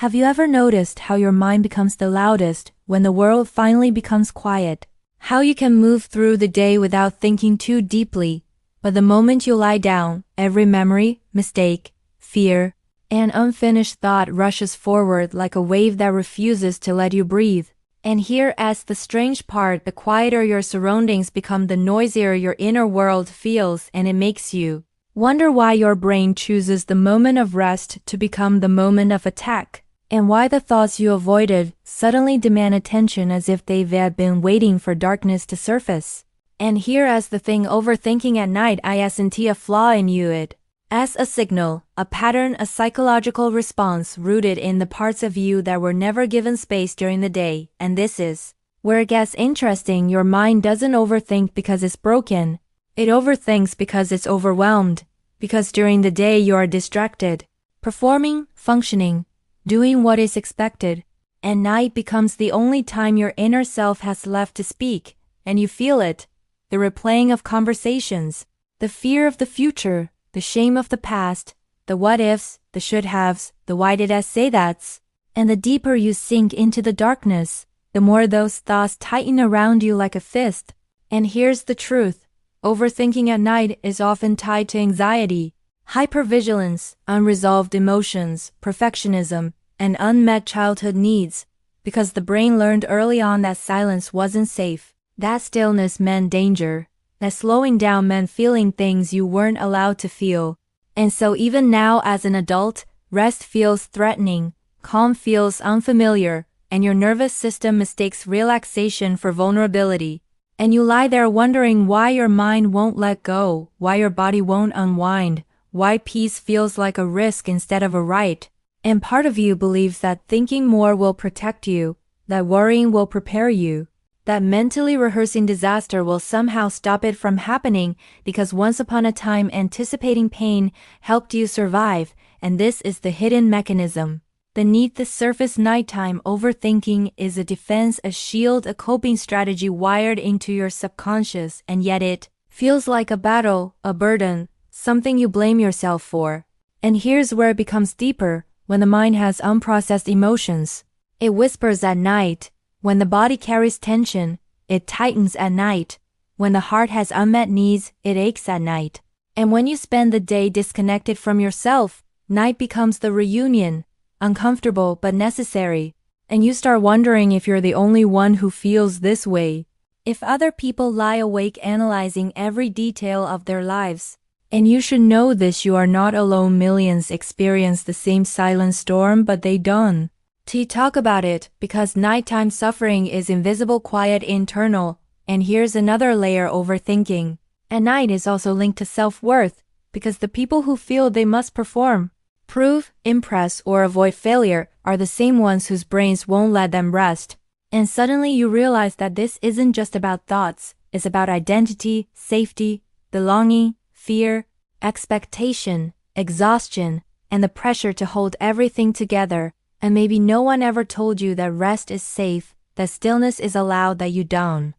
Have you ever noticed how your mind becomes the loudest when the world finally becomes quiet? How you can move through the day without thinking too deeply, but the moment you lie down, every memory, mistake, fear, and unfinished thought rushes forward like a wave that refuses to let you breathe. And here's the strange part: the quieter your surroundings become, the noisier your inner world feels, and it makes you wonder why your brain chooses the moment of rest to become the moment of attack, and why the thoughts you avoided suddenly demand attention as if they've been waiting for darkness to surface. And here's the thing: overthinking at night isn't a flaw in you, it's a signal, a pattern, a psychological response rooted in the parts of you that were never given space during the day. And this is where it gets interesting. Your mind doesn't overthink because it's broken. It overthinks because it's overwhelmed. Because during the day you are distracted, performing, functioning, doing what is expected. And night becomes the only time your inner self has left to speak, and you feel it. The replaying of conversations, the fear of the future, the shame of the past, the what-ifs, the should-haves, the why did I say that's. And the deeper you sink into the darkness, the more those thoughts tighten around you like a fist. And here's the truth: overthinking at night is often tied to anxiety, hypervigilance, unresolved emotions, perfectionism, and unmet childhood needs, because the brain learned early on that silence wasn't safe, that stillness meant danger, that slowing down meant feeling things you weren't allowed to feel. And so even now as an adult, rest feels threatening, calm feels unfamiliar, and your nervous system mistakes relaxation for vulnerability. And you lie there wondering why your mind won't let go, why your body won't unwind, why peace feels like a risk instead of a right. And part of you believes that thinking more will protect you, that worrying will prepare you, that mentally rehearsing disaster will somehow stop it from happening, because once upon a time anticipating pain helped you survive. And this is the hidden mechanism. Beneath the surface, nighttime overthinking is a defense, a shield, a coping strategy wired into your subconscious, and yet it feels like a battle, a burden, something you blame yourself for. And here's where it becomes deeper: when the mind has unprocessed emotions, it whispers at night. When the body carries tension, it tightens at night. When the heart has unmet needs, it aches at night. And when you spend the day disconnected from yourself, night becomes the reunion, uncomfortable but necessary. And you start wondering if you're the only one who feels this way, if other people lie awake analyzing every detail of their lives. And you should know this: you are not alone. Millions experience the same silent storm, but they don't talk about it, because nighttime suffering is invisible, quiet, internal. And here's another layer: overthinking at night is also linked to self-worth, because the people who feel they must perform, prove, impress, or avoid failure are the same ones whose brains won't let them rest. And suddenly you realize that this isn't just about thoughts, it's about identity, safety, belonging, fear, expectation, exhaustion, and the pressure to hold everything together. And maybe no one ever told you that rest is safe, that stillness is allowed, that you don't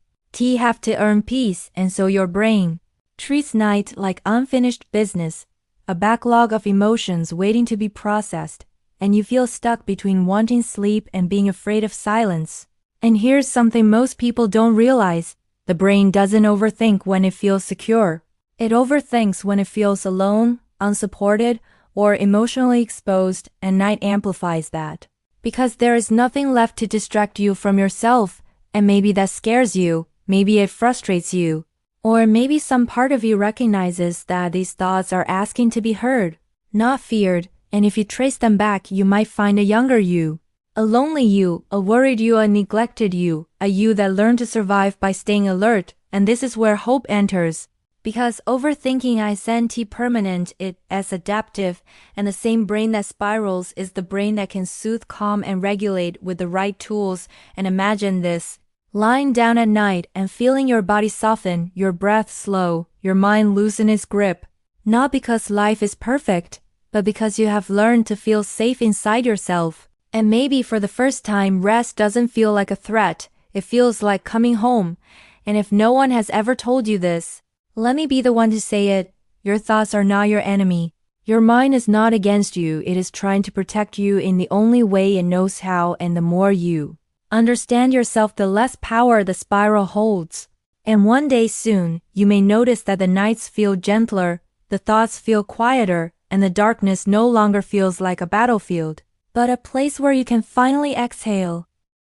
have to earn peace. And so your brain treats night like unfinished business, a backlog of emotions waiting to be processed, and you feel stuck between wanting sleep and being afraid of silence. And here's something most people don't realize: the brain doesn't overthink when it feels secure. It overthinks when it feels alone, unsupported, or emotionally exposed, and night amplifies that. Because there is nothing left to distract you from yourself, and maybe that scares you, maybe it frustrates you, or maybe some part of you recognizes that these thoughts are asking to be heard, not feared. And if you trace them back, you might find a younger you, a lonely you, a worried you, a neglected you, a you that learned to survive by staying alert. And this is where hope enters. Because overthinking isn't permanent, it's adaptive, and the same brain that spirals is the brain that can soothe, calm, and regulate with the right tools. And imagine this: lying down at night and feeling your body soften, your breath slow, your mind loosen its grip. Not because life is perfect, but because you have learned to feel safe inside yourself. And maybe for the first time, rest doesn't feel like a threat, it feels like coming home. And if no one has ever told you this, let me be the one to say it: your thoughts are not your enemy. Your mind is not against you, it is trying to protect you in the only way it knows how, and the more you understand yourself, the less power the spiral holds. And one day soon, you may notice that the nights feel gentler, the thoughts feel quieter, and the darkness no longer feels like a battlefield, but a place where you can finally exhale.